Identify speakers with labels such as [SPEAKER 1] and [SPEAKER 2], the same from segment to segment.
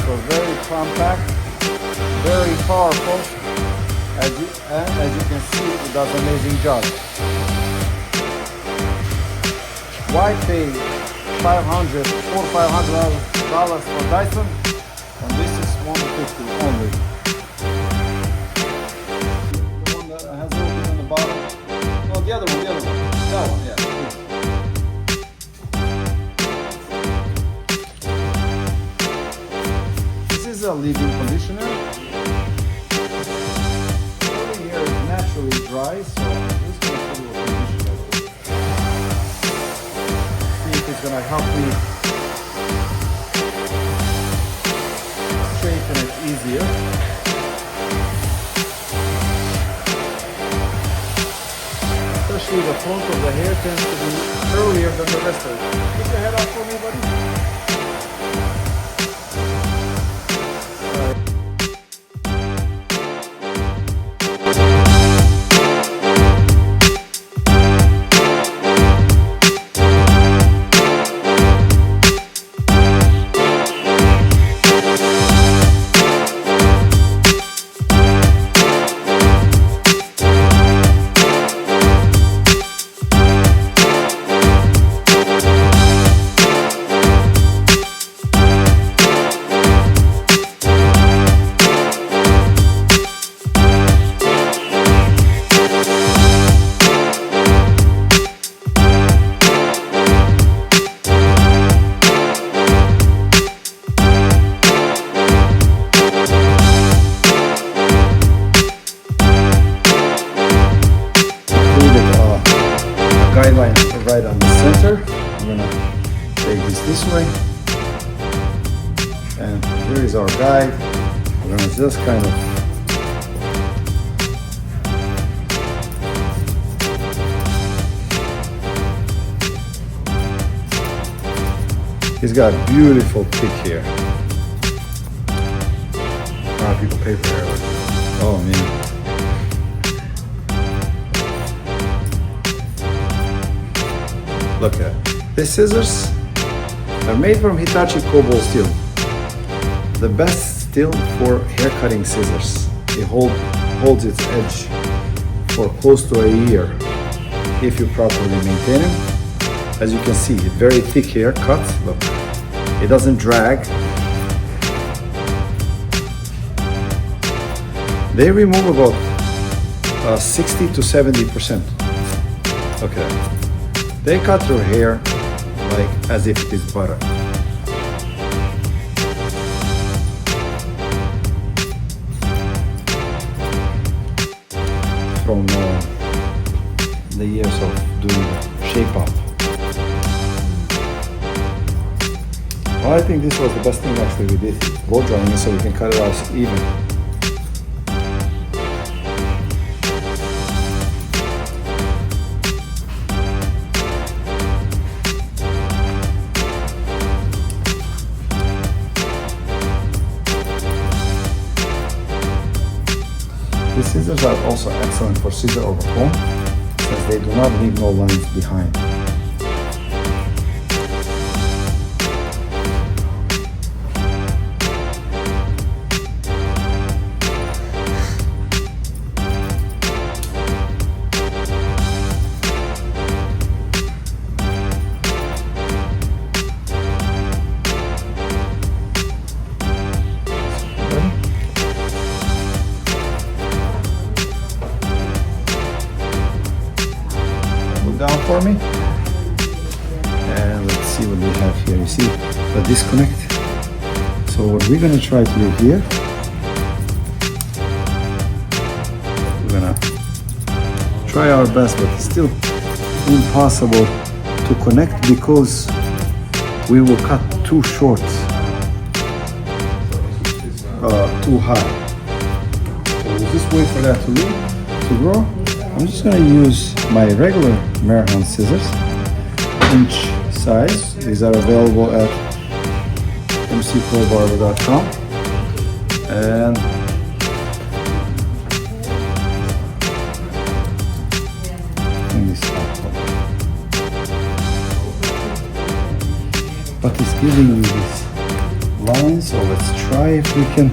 [SPEAKER 1] So very compact, very powerful. As you can see, it does an amazing job. Why pay $500 for Dyson? And this is $150 only. The one that has open on the bottom. No, the other one. That one, yeah. This is a leave-in conditioner. Over here is naturally dry, so I'm just going to put a little conditioner. See if it's going to help me straighten it easier. Especially the front of the hair tends to be earlier than the rest of it. Put your head up for me, buddy. Guideline right on the center. I'm gonna take this way, and here is our guide. We're gonna just kind of he's got beautiful thick hair. A lot of people pay for hair. Oh man. Look at these scissors. They're made from Hitachi cobalt steel. The best steel for hair cutting scissors. It holds its edge for close to a year if you properly maintain them. As you can see, very thick hair cut. Look, it doesn't drag. They remove about 60 to 70%. Okay. They cut your hair like as if it is butter. From the years of doing shape up. Well, I think this was the best thing actually we did. Blow drying it so we can cut it off even. These scissors are also excellent for scissor over comb, since they do not leave no lines behind. Down for me, and let's see what we have here. You see the disconnect. So what we're gonna try to do here, we're gonna try our best, but it's still impossible to connect because we will cut too short, too high. So we'll just wait for that to grow. I'm just going to use my regular Marahon scissors, inch size. These are available at mcprobarber.com. And bring this up. But it's giving you this line, so let's try if we can.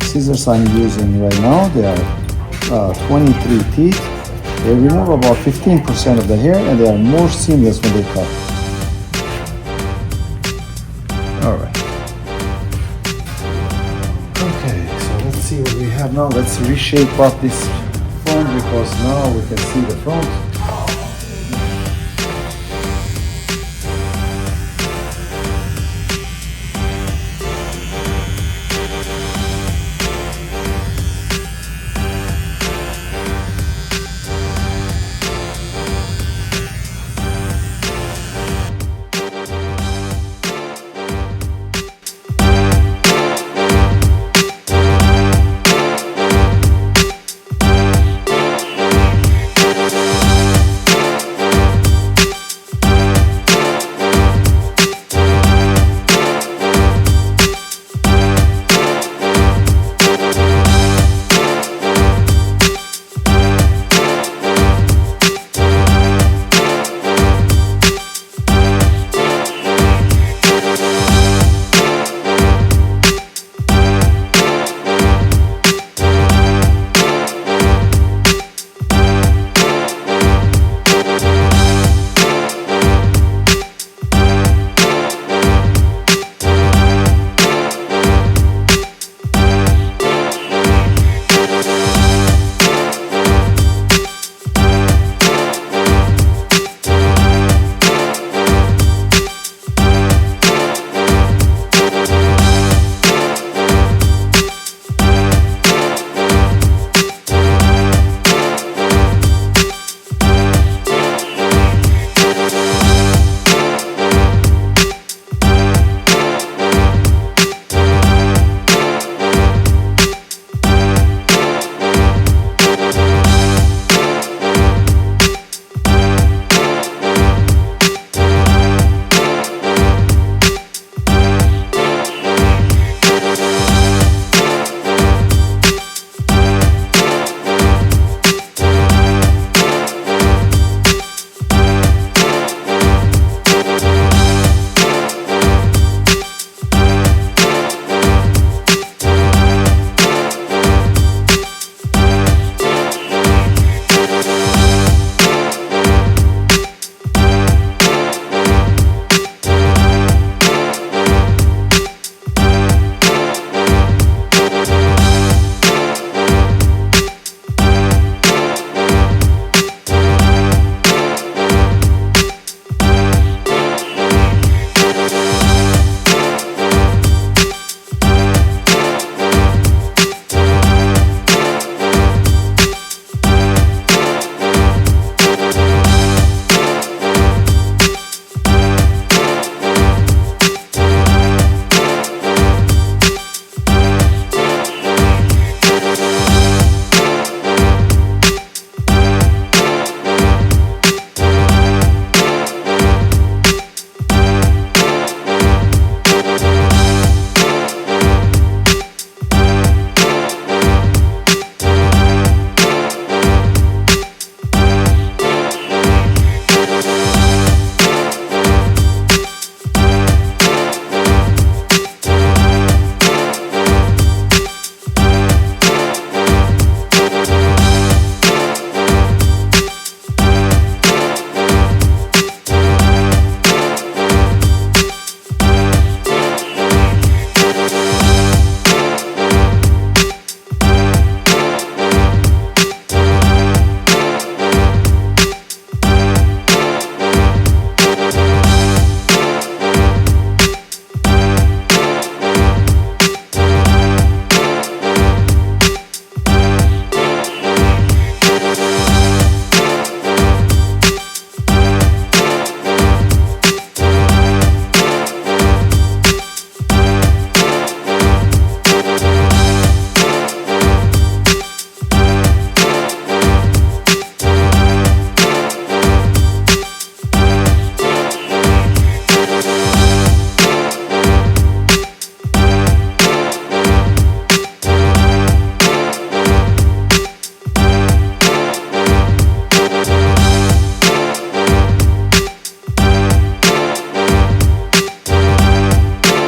[SPEAKER 1] Scissors I'm using right now, they are 23 teeth. They remove about 15% of the hair and they are more seamless when they cut. Alright. Okay, so let's see what we have now. Let's reshape up this front because now we can see the front.